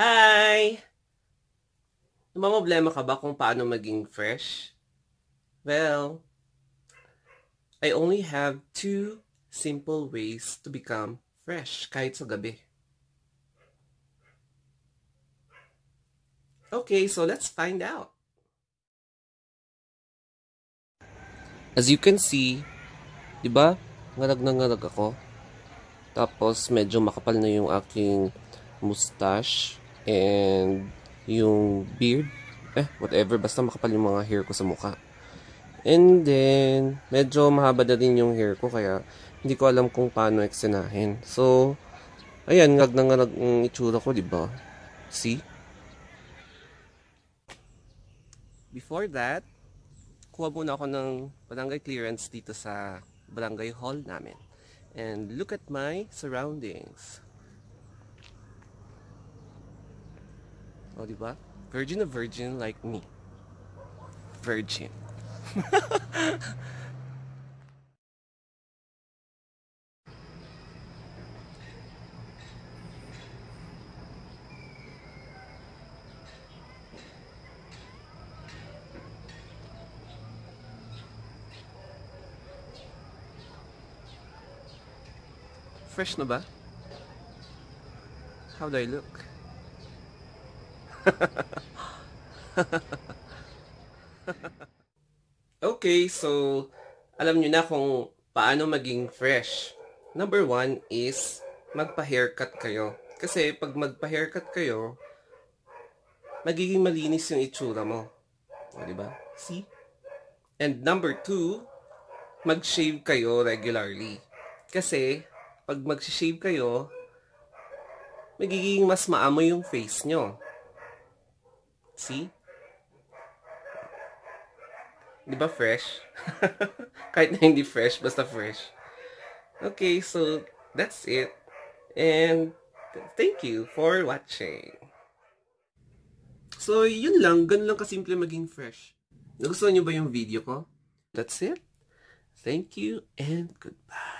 Hi! Namamroblema ka ba kung paano maging fresh? Well, I only have two simple ways to become fresh kahit sa gabi. Okay, so let's find out. As you can see, di ba? Ngarag na ngarag ako. Tapos medyo makapal na yung aking mustache and yung beard. Whatever. Basta makapal yung mga hair ko sa mukha. And then, medyo mahaba na rin yung hair ko kaya hindi ko alam kung paano eksena-hin. So, ayan, ngag na ngag ang itsura ko, di ba? See? Before that, kuha muna ako ng barangay clearance dito sa barangay hall namin. And look at my surroundings. O, di ba? Virgin of virgin like me. Virgin. Fresh na ba? How do I look? Okay, so alam nyo na kung paano maging fresh. Number one is magpa-haircut kayo. Kasi pag magpa-haircut kayo, magiging malinis yung itsura mo. O, diba? See? And number two, mag-shave kayo regularly. Kasi pag mag-shave kayo, magiging mas maamoy yung face nyo. See? Di ba fresh? Kahit na hindi fresh, basta fresh. Okay, so that's it. And thank you for watching. So, yun lang. Ganun lang kasimple maging fresh. Nagustuhan nyo ba yung video ko? That's it. Thank you and goodbye.